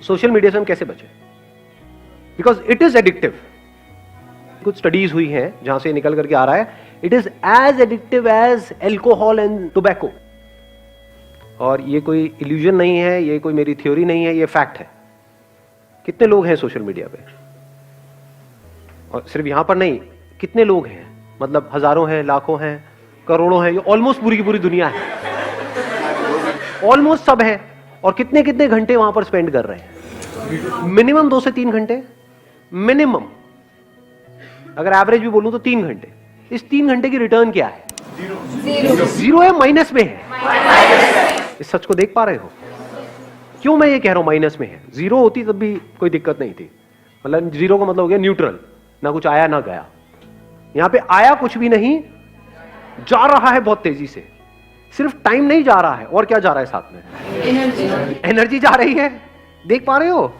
Social media से हम कैसे बचें? Because it is addictive. कुछ स्टडीज हुई हैं जहां से निकल करके आ रहा है, it is as addictive as alcohol and tobacco. और ये कोई इल्यूजन नहीं है, ये कोई मेरी थ्योरी नहीं है, ये फैक्ट है। कितने लोग हैं सोशल मीडिया पे? और सिर्फ यहां पर नहीं, कितने लोग हैं, मतलब हजारों हैं, लाखों हैं, करोड़ों हैं, ये ऑलमोस्ट पूरी की पूरी दुनिया है, ऑलमोस्ट सब है। और कितने कितने घंटे वहां पर स्पेंड कर रहे हैं? मिनिमम 2 से 3 घंटे मिनिमम। अगर एवरेज भी बोलूं तो 3 घंटे। इस 3 घंटे की रिटर्न क्या है? जीरो है, माइनस में है। इस सच को देख पा रहे हो? क्यों मैं ये कह रहा हूं माइनस में है? जीरो होती तब भी कोई दिक्कत नहीं थी, मतलब जीरो का मतलब हो गया न्यूट्रल, ना कुछ आया ना गया। यहां पे आया कुछ भी नहीं, जा रहा है बहुत तेजी से। सिर्फ टाइम नहीं जा रहा है, और क्या जा रहा है साथ में? एनर्जी जा रही है। देख पा रहे हो?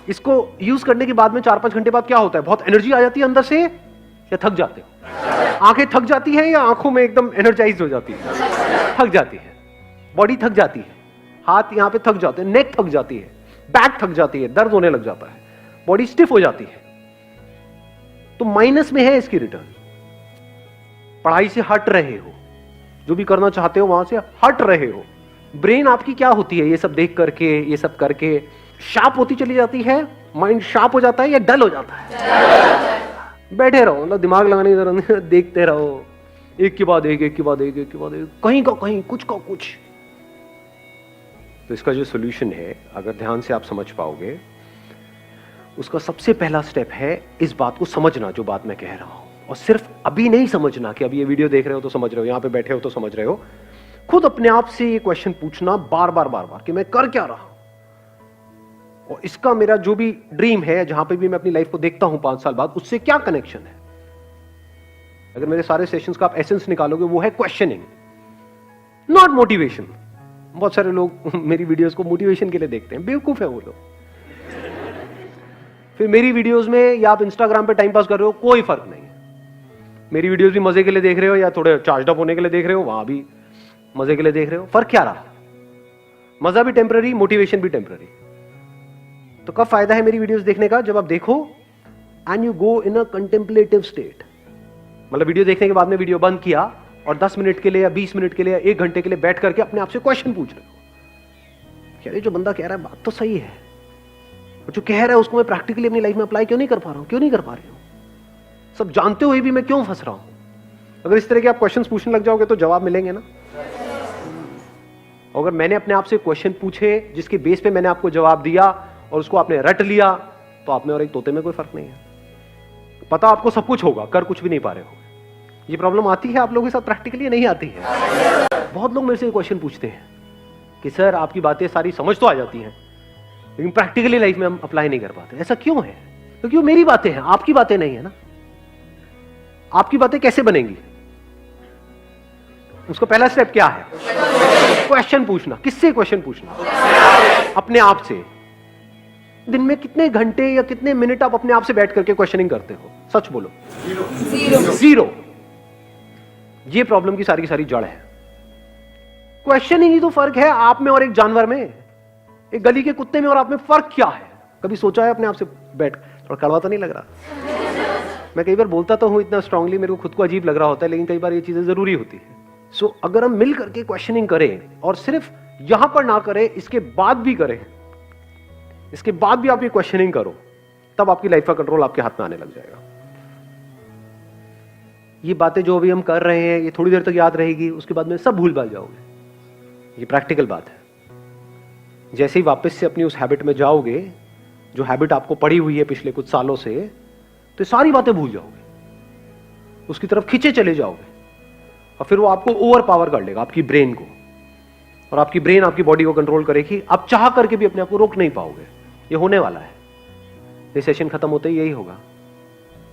इसको यूज करने के बाद में 4-5 घंटे बाद क्या होता है? बहुत एनर्जी आ जाती है अंदर से, या थक जाते हो? आंखें थक जाती है या आंखों में एकदम एनर्जाइज हो जाती है? थक जाती है, बॉडी थक जाती है, हाथ यहां पे थक जाते हैं, नेक थक जाती है, बैक थक जाती है, दर्द होने लग जाता है, बॉडी स्टिफ हो जाती है। तो माइनस में है इसकी रिटर्न। पढ़ाई से हट रहे हो, जो भी करना चाहते हो वहां से हट रहे हो। ब्रेन आपकी क्या होती है? ये सब देख करके, ये सब करके शार्प होती चली जाती है। माइंड शार्प हो जाता है या डल हो जाता है? बैठे रहो, मतलब दिमाग लगाने की जरूरत नहीं, देखते रहो, एक के बाद एक, एक के बाद एक, एक के बाद एक, कहीं का कहीं, कुछ का कुछ। तो इसका जो सोल्यूशन है, अगर ध्यान से आप समझ पाओगे, उसका सबसे पहला स्टेप है इस बात को समझना, जो बात मैं कह रहा हूं। और सिर्फ अभी नहीं समझना कि अभी ये वीडियो देख रहे हो तो समझ रहे हो, यहां पे बैठे हो तो समझ रहे हो। खुद अपने आप से ये क्वेश्चन पूछना बार बार बार बार कि मैं कर क्या रहा हूं। और इसका मेरा जो भी ड्रीम है, जहां पे भी मैं अपनी लाइफ को देखता हूं 5 साल बाद, उससे क्या कनेक्शन है? अगर मेरे सारे सेशंस का आप एसेंस निकालोगे, वो है क्वेश्चनिंग, नॉट मोटिवेशन। बहुत सारे लोग मेरी वीडियोस को मोटिवेशन के लिए देखते हैं, बेवकूफ है वो लोग। फिर मेरी वीडियोस में या आप इंस्टाग्राम पे टाइम पास कर रहे हो, कोई फर्क नहीं है। मेरी वीडियोस भी मजे के लिए देख रहे हो या थोड़े चार्ज अप होने के लिए देख रहे हो, वहां भी मजे के लिए देख रहे हो, फर्क क्या रहा? मजा भी टेम्पररी, मोटिवेशन भी टेम्पररी। तो कब फायदा है मेरी वीडियोस देखने का? जब आप देखो and you go in a contemplative state. मतलब वीडियो देखने के बाद में वीडियो बंद किया और 10 मिनट के लिए या 20 मिनट के लिए या 1 घंटे के लिए बैठ करके अपने आप से क्वेश्चन पूछ रहे हो, क्या ये जो बंदा कह रहा है बात तो सही है, और जो कह रहा है उसको मैं प्रैक्टिकली अपनी लाइफ में अप्लाई क्यों नहीं कर पा रहा हूं? क्यों नहीं कर पा रही हूं? सब जानते हुए भी मैं क्यों फंस रहा हूं? अगर इस तरह के आप क्वेश्चंस पूछने लग जाओगे तो जवाब मिलेंगे ना। अगर मैंने अपने आप से क्वेश्चन पूछे जिसके बेस पे मैंने आपको जवाब दिया और उसको आपने रट लिया, तो आप में और एक तोते में कोई फर्क नहीं है। पता आपको सब कुछ होगा, कर कुछ भी नहीं पा रहे हो। ये प्रॉब्लम आती है आप लोगों के साथ प्रैक्टिकली? नहीं आती है। बहुत लोग मेरे से क्वेश्चन पूछते हैं कि सर आपकी बातें सारी समझ तो आ जाती हैं, लेकिन प्रैक्टिकली लाइफ में हम अप्लाई नहीं कर पाते। ऐसा क्यों है? क्योंकि वो मेरी बातें हैं, आपकी बातें नहीं है ना। आपकी बातें कैसे बनेंगी? उसका पहला स्टेप क्या है? क्वेश्चन पूछना। किससे क्वेश्चन पूछना? अपने आप से। दिन में कितने घंटे या कितने मिनट आप अपने आप से बैठ करके क्वेश्चनिंग करते हो? सच बोलो। जीरो। ये प्रॉब्लम की सारी जड़ है। क्वेश्चनिंग ही तो फर्क है आप में और एक जानवर में, एक गली के कुत्ते में और आप में फर्क क्या है? कभी सोचा है अपने आप से बैठ? थोड़ा कड़वा तो नहीं लग रहा? मैं कई बार बोलता तो हूं इतना स्ट्रांगली, मेरे को खुद को अजीब लग रहा होता है, लेकिन कई बार ये चीजें जरूरी होती है। सो अगर हम मिल करके क्वेश्चनिंग करें और सिर्फ यहां पर ना करें, इसके बाद भी करें, इसके बाद भी आप ये क्वेश्चनिंग करो, तब आपकी लाइफ का कंट्रोल आपके हाथ में आने लग जाएगा। ये बातें जो अभी हम कर रहे हैं ये थोड़ी देर तक याद रहेगी, उसके बाद में सब भूल भाल जाओगे। ये प्रैक्टिकल बात है। जैसे ही वापस से अपनी उस हैबिट में जाओगे, जो हैबिट आपको पड़ी हुई है पिछले कुछ सालों से, तो सारी बातें भूल जाओगे, उसकी तरफ खींचे चले जाओगे, और फिर वो आपको ओवर पावर कर लेगा, आपकी ब्रेन को, और आपकी ब्रेन आपकी बॉडी को कंट्रोल करेगी। आप चाह करके भी अपने आप को रोक नहीं पाओगे। ये होने वाला है। ये सेशन खत्म होते ही यही होगा।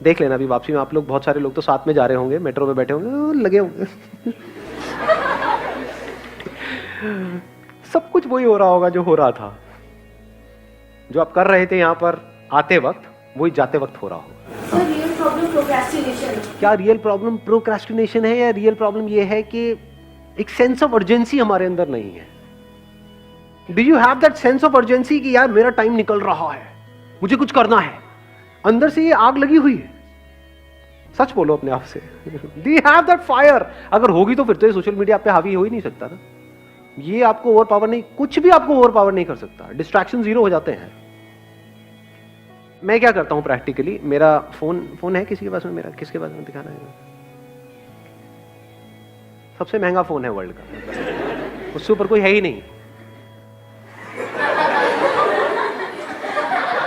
देख लेना अभी वापसी में आप लोग, बहुत सारे लोग तो साथ में जा रहे होंगे, मेट्रो में बैठे होंगे, लगे होंगे सब कुछ वही हो रहा होगा जो हो रहा था, जो आप कर रहे थे यहां पर आते वक्त, वही जाते वक्त हो रहा होगा। Real problem procrastination. क्या रियल प्रॉब्लम प्रोक्रेस्टिनेशन है, या रियल प्रॉब्लम ये है कि एक सेंस ऑफ अर्जेंसी हमारे अंदर नहीं है? Do you have that sense of urgency कि यार मेरा टाइम निकल रहा है, मुझे कुछ करना है? अंदर से ये आग लगी हुई है, सच बोलो अपने आप से। Do you have that fire? अगर होगी तो फिर तो ये सोशल मीडिया आप पे हावी हो ही नहीं सकता ना। ये आपको ओवर पावर नहीं, कुछ भी आपको ओवर पावर नहीं कर सकता, डिस्ट्रैक्शन जीरो हो जाते हैं। मैं क्या करता हूं प्रैक्टिकली, मेरा फोन है किसी के पास में? मेरा किसके पास में दिखाना है? सबसे महंगा फोन है वर्ल्ड का, उससे ऊपर कोई है ही नहीं।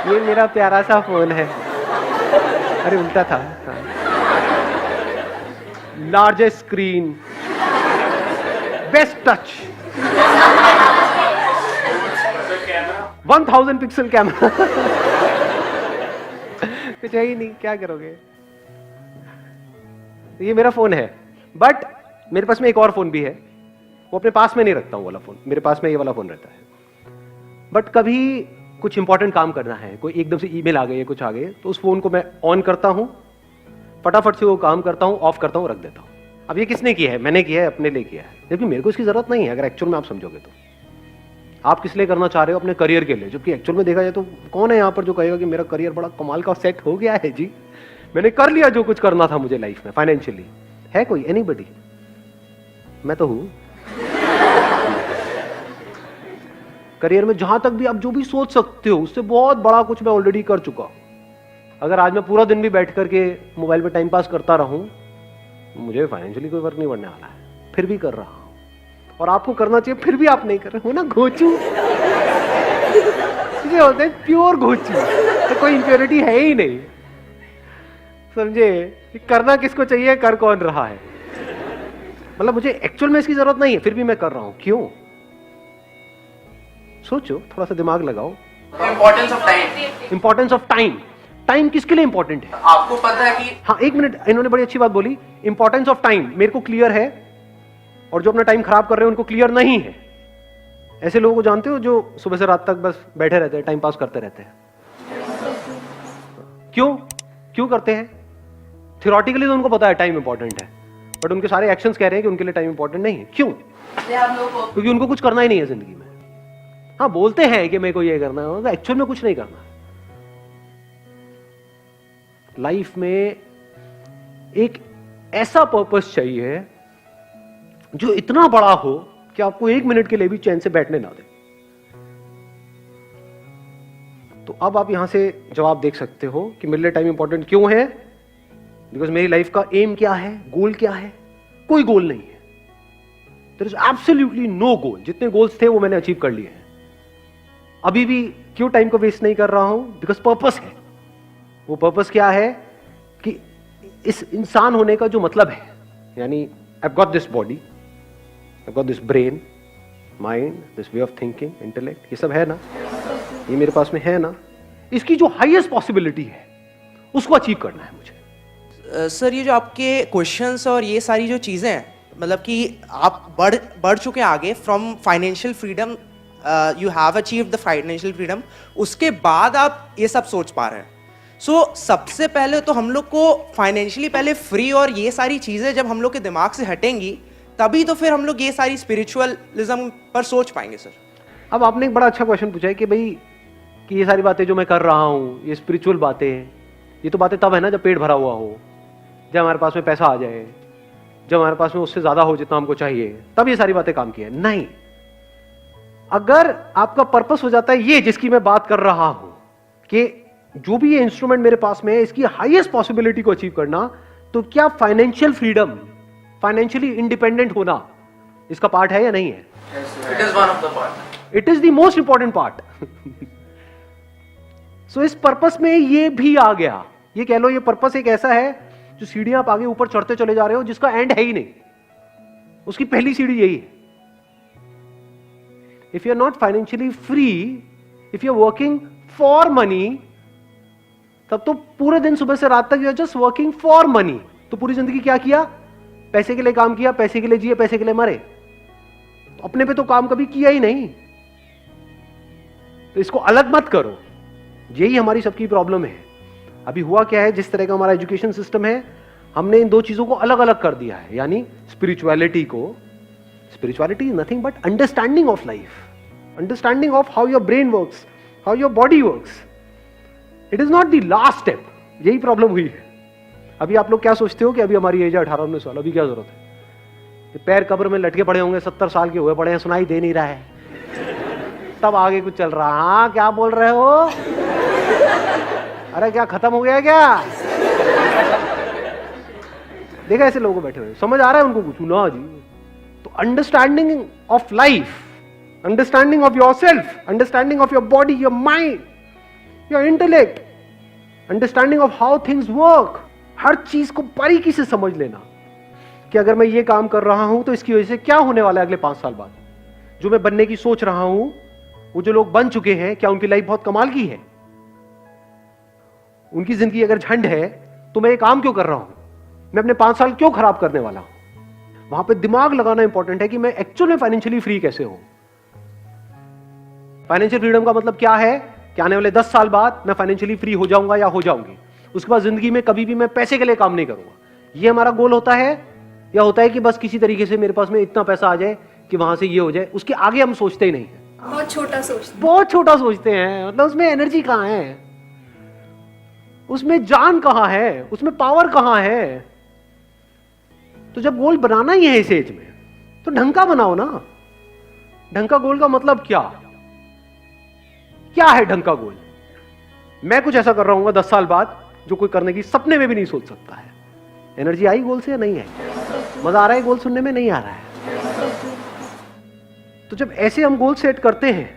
ये मेरा प्यारा सा फोन है। अरे उल्टा था। Largest screen, best touch, 1000 pixel camera. कुछ है ही नहीं, क्या करोगे? ये मेरा फोन है, बट मेरे पास में एक और फोन भी है, वो अपने पास में नहीं रखता हूं वाला फोन, मेरे पास में ये वाला फोन रहता है। बट कभी कुछ इंपॉर्टेंट काम करना है, कोई एकदम से ईमेल आ गई है, कुछ आ गए, तो उस फोन को मैं ऑन करता हूं, फटाफट से वो काम करता हूं, ऑफ करता हूं, रख देता हूं। अब ये किसने किया है? मैंने किया है, अपने लिए किया है, जबकि मेरे को इसकी जरूरत नहीं है। अगर एक्चुअल में आप समझोगे तो आप किस लिए करना चाह रहे हो? अपने करियर के लिए। जबकि एक्चुअल में देखा जाए तो कौन है यहाँ पर जो कहेगा कि मेरा करियर बड़ा कमाल का सेट हो गया है जी, मैंने कर लिया जो कुछ करना था मुझे लाइफ में फाइनेंशियली? है कोई? एनीबडी? मैं तो हूं। करियर में जहां तक भी आप जो भी सोच सकते हो उससे बहुत बड़ा कुछ मैं ऑलरेडी कर चुका। अगर आज मैं पूरा दिन भी बैठ करके मोबाइल पे टाइम पास करता रहूं, मुझे फाइनेंशियली कोई फर्क नहीं पड़ने वाला है, फिर भी कर रहा हूं। और आपको करना चाहिए, फिर भी आप नहीं कर रहे हो ना। घोचू ये होते हैं प्योर घोचू, तो कोई इंप्योरिटी है ही नहीं, समझे? करना किसको चाहिए, कर कौन रहा है? मतलब मुझे एक्चुअल में इसकी जरूरत नहीं है, फिर भी मैं कर रहा हूं, क्यों? सोचो, थोड़ा सा दिमाग लगाओ। Importance of time. Importance of time. Time किसके लिए इंपॉर्टेंट है? आपको पता है कि हाँ, एक मिनट, इन्होंने बड़ी अच्छी बात बोली। इंपॉर्टेंस ऑफ टाइम मेरे को क्लियर है, और जो अपना टाइम खराब कर रहे हैं उनको क्लियर नहीं है। ऐसे लोगों को जानते हो जो सुबह से रात तक बस बैठे रहते हैं, टाइम पास करते रहते हैं। क्यों करते हैं? थियोरेटिकली तो उनको पता है टाइम इंपॉर्टेंट है, बट उनके सारे एक्शंस कह रहे हैं कि उनके लिए टाइम इंपॉर्टेंट नहीं है। क्यों? क्योंकि उनको कुछ करना ही नहीं है जिंदगी में। हाँ, बोलते हैं कि मेरे को ये करना है, तो एक्चुअल में कुछ नहीं करना। लाइफ में एक ऐसा पर्पस चाहिए जो इतना बड़ा हो कि आपको 1 मिनट के लिए भी चैन से बैठने ना दे। तो अब आप यहां से जवाब देख सकते हो कि मेरे लिए टाइम इंपॉर्टेंट क्यों है। बिकॉज मेरी लाइफ का एम क्या है, गोल क्या है? कोई गोल नहीं है। देयर इज एब्सोल्युटली नो गोल। जितने गोल्स थे वो मैंने अचीव कर लिए हैं। अभी भी क्यों टाइम को वेस्ट नहीं कर रहा हूं? बिकॉज पर्पस है। वो पर्पस क्या है कि इस इंसान होने का जो मतलब है, यानी I got this body, I got this brain, mind, this way of thinking, intellect, ये सब है ना, ये मेरे पास में है ना, इसकी जो हाईएस्ट पॉसिबिलिटी है उसको अचीव करना है मुझे। सर, ये जो आपके क्वेश्चंस और ये सारी जो चीज़ें हैं, मतलब कि आप बढ़ चुके हैं आगे from financial freedom, you have achieved the financial freedom, उसके बाद आप ये सब सोच पा रहे हैं। सो सबसे पहले तो हम लोग को फाइनेंशियली पहले फ्री और ये सारी चीज़ें जब हम लोग के दिमाग से हटेंगी, तभी तो फिर हम लोग ये सारी स्पिरिचुअलिज्म पर सोच पाएंगे। सर, अब आपने एक बड़ा अच्छा क्वेश्चन पूछा है कि भाई कि ये सारी बातें जो मैं कर रहा हूँ, ये स्पिरिचुअल बातें, ये तो बातें तब है ना जब पेट भरा हुआ हो, जब हमारे पास में पैसा आ जाए, जब हमारे पास में उससे ज्यादा हो जितना हमको चाहिए, तब ये सारी बातें काम की है। नहीं, अगर आपका पर्पस हो जाता है ये जिसकी मैं बात कर रहा हूं कि जो भी ये इंस्ट्रूमेंट मेरे पास में है इसकी हाईएस्ट पॉसिबिलिटी को अचीव करना, तो क्या फाइनेंशियल फ्रीडम, फाइनेंशियली इंडिपेंडेंट होना इसका पार्ट है या नहीं है? It is one of the part, it is the most important part. So इस पर्पस में ये भी आ गया। ये कह लो, ये पर्पस एक ऐसा है जो सीढ़ियां आप आगे ऊपर चढ़ते चले जा रहे हो जिसका एंड है ही नहीं, उसकी पहली सीढ़ी यही है। If you are not financially free, if you are working for money, तब तो पूरे दिन सुबह से रात तक you are just working for money. तो पूरी जिंदगी क्या किया? पैसे के लिए काम किया, पैसे के लिए जिए, पैसे के लिए मरे। तो अपने पे तो काम कभी किया ही नहीं। तो इसको अलग मत करो, यही हमारी सबकी प्रॉब्लम है। अभी हुआ क्या है, जिस तरह का हमारा एजुकेशन सिस्टम है, हमने इन दो चीजों को अलग अलग कर दिया है। यानी स्पिरिचुअलिटी को, spirituality is nothing but understanding of life, understanding of how your brain works, how your body works, it is not the last step. यही प्रॉब्लम हुई है। अभी आप लोग क्या सोचते हो कि अभी हमारी एज है 18-19 साल, अभी क्या जरूरत है? ये पैर कब्र में लटके पड़े होंगे, 70 साल के हुए पड़े हैं, सुनाई दे नहीं रहा है, तब आगे कुछ चल रहा। हाँ क्या बोल रहे हो? अरे क्या खत्म हो गया क्या? देखा ऐसे लोगों बैठे हुए, समझ आ रहा है उनको कुछ ना जी? तो understanding of life, understanding of yourself, understanding of your body, your mind, your intellect, understanding of how things work, हर चीज को बारीकी से समझ लेना कि अगर मैं ये काम कर रहा हूं तो इसकी वजह से क्या होने वाला है अगले 5 साल बाद। जो मैं बनने की सोच रहा हूं, वो जो लोग बन चुके हैं, क्या उनकी लाइफ बहुत कमाल की है? उनकी जिंदगी अगर झंड है तो मैं ये काम क्यों कर रहा हूं? मैं अपने 5 साल क्यों खराब करने वाला हूं? वहां पे दिमाग लगाना इंपॉर्टेंट है कि मैं एक्चुअल में फाइनेंशियली फ्री कैसे हूं। फाइनेंशियल फ्रीडम का मतलब क्या है कि आने वाले 10 साल बाद मैं फाइनेंशियली फ्री हो जाऊंगा या हो जाऊंगी। उसके बाद जिंदगी में कभी भी मैं पैसे के लिए काम नहीं करूंगा। ये हमारा गोल होता है, या होता है कि बस किसी तरीके से मेरे पास में इतना पैसा आ जाए कि वहां से ये हो जाए, उसके आगे हम सोचते ही नहीं है। बहुत छोटा सोचते हैं। बहुत छोटा सोचते हैं। मतलब उसमें एनर्जी कहां है, उसमें जान कहां है, उसमें पावर कहां है? तो जब गोल बनाना ही है इस एज में, तो ढंग का बनाओ ना। ढंग का गोल का मतलब क्या है? ढंग का गोल, मैं कुछ ऐसा कर रहा हूं 10 साल बाद जो कोई करने की सपने में भी नहीं सोच सकता है। एनर्जी आई गोल से या नहीं है? मजा आ रहा है गोल सुनने में? नहीं आ रहा है? तो जब ऐसे हम गोल सेट करते हैं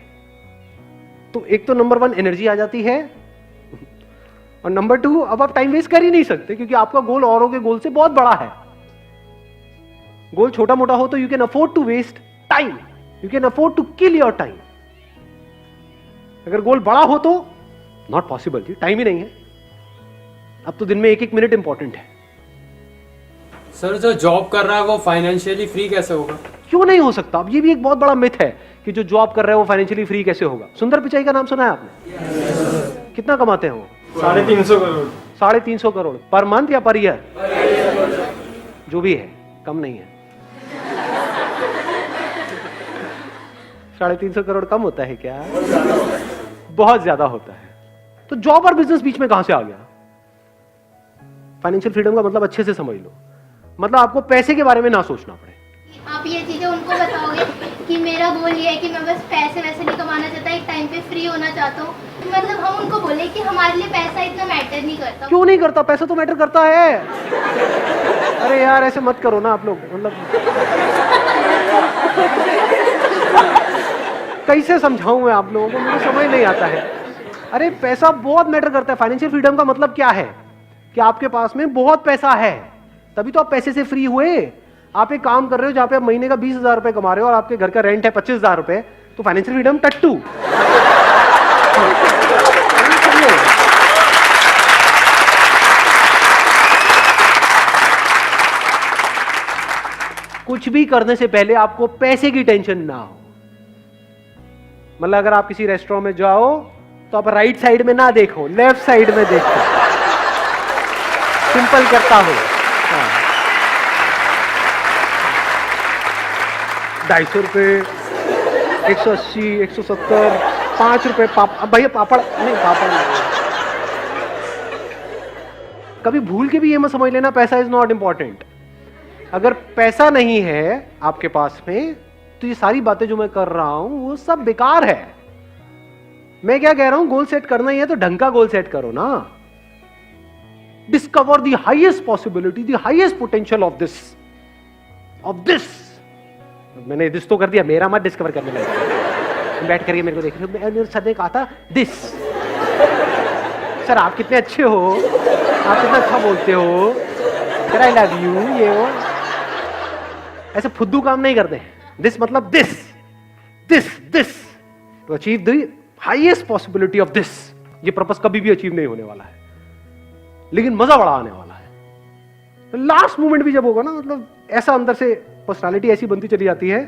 तो एक तो नंबर 1 एनर्जी आ जाती है, और नंबर 2 अब आप टाइम वेस्ट कर ही नहीं सकते, क्योंकि आपका गोल औरों के गोल से बहुत बड़ा है। गोल छोटा मोटा हो तो you can afford to waste time, you can afford to kill your time. अगर गोल बड़ा हो तो नॉट पॉसिबल जी, टाइम ही नहीं है। अब तो दिन में 1-1 मिनट इंपॉर्टेंट है। सर जो जॉब कर रहा है वो फाइनेंशियली फ्री कैसे होगा? क्यों नहीं हो सकता? अब ये भी एक बहुत बड़ा मिथ है कि जो जॉब कर रहा है वो फाइनेंशियली फ्री कैसे होगा। सुंदर पिचाई का नाम सुना है आपने? कितना कमाते हैं वो? 350 करोड़। 350 करोड़ पर मंथ या पर ईयर? जो भी है, कम नहीं है। 350 करोड़ कम होता है क्या? बहुत ज्यादा होता है। तो जॉब और बिजनेस बीच में कहां से आ गया? फाइनेंशियल फ्रीडम का मतलब अच्छे से समझ लो, मतलब आपको पैसे के बारे में ना सोचना पड़े। आप ये चीजें उनको बताओगे कि मेरा गोल ये है कि मैं बस पैसे वैसे नहीं कमाना चाहता, एक टाइम पे फ्री होना चाहता हूँ। मतलब हम उनको बोले कि हमारे लिए पैसा इतना मैटर नहीं करता। क्यों नहीं करता? पैसा तो मैटर करता है। अरे यार ऐसे मत करो ना आप लोग, मतलब कैसे समझाऊं मैं आप लोगों को, मुझे समझ नहीं आता है। अरे पैसा बहुत मैटर करता है। फाइनेंशियल फ्रीडम का मतलब क्या है कि आपके पास में बहुत पैसा है, तभी तो आप पैसे से फ्री हुए। आप एक काम कर रहे हो जहां पे आप महीने का 20,000 रुपए कमा रहे हो और आपके घर का रेंट है 25,000 रुपए, तो फाइनेंशियल फ्रीडम टट्टू। कुछ भी करने से पहले आपको पैसे की टेंशन ना हो। मतलब अगर आप किसी रेस्टोरेंट में जाओ तो आप राइट साइड में ना देखो, लेफ्ट साइड में देखो। सिंपल करता हो। 250 रुपए, 180, 170, 5 रुपए भैया पापड़ नहीं, पापड़ नहीं। कभी भूल के भी ये मत समझ लेना पैसा इज नॉट इंपॉर्टेंट। अगर पैसा नहीं है आपके पास में तो ये सारी बातें जो मैं कर रहा हूं वो सब बेकार है। मैं क्या कह रहा हूं, गोल सेट करना ही है तो ढंग का गोल सेट करो ना। Discover the highest possibility, the highest potential of this. मैंने दिस तो कर दिया, मेरा मत डिस्कवर करने लगा। बैठ करके मेरे को देख रहे हो, सर ने कहा था दिस। सर आप कितने अच्छे हो, आप कितना अच्छा बोलते हो, सर आई लव यू, ये वो ऐसे फुद्दू काम नहीं करते। दिस मतलब this to achieve the highest possibility of this. ये पर्पस कभी भी अचीव नहीं होने वाला है, लेकिन मजा बड़ा आने वाला है। लास्ट मोमेंट भी जब होगा ना, मतलब ऐसा अंदर से पर्सनालिटी ऐसी बनती चली जाती है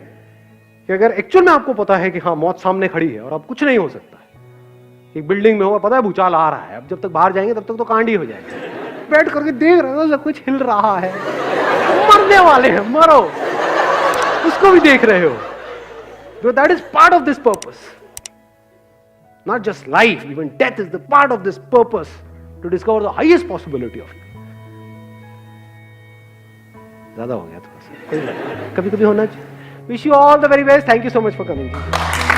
कि अगर एक्चुअल में आपको पता है कि हाँ मौत सामने खड़ी है और अब कुछ नहीं हो सकता है। एक बिल्डिंग में हो, पता है भूचाल आ रहा है, अब जब तक बाहर जाएंगे तब तक तो कांड ही हो जाएगा। बैठ करके देख रहे हो सब कुछ हिल रहा है, मरने वाले हैं, मरो, उसको भी देख रहे हो। Because that is part of this purpose. Not just life, even death is the part of this purpose to discover the highest possibility of it. ज़्यादा हो गया थोड़ा सा, कभी कभी होना चाहिए. Wish you all the very best. Thank you so much for coming.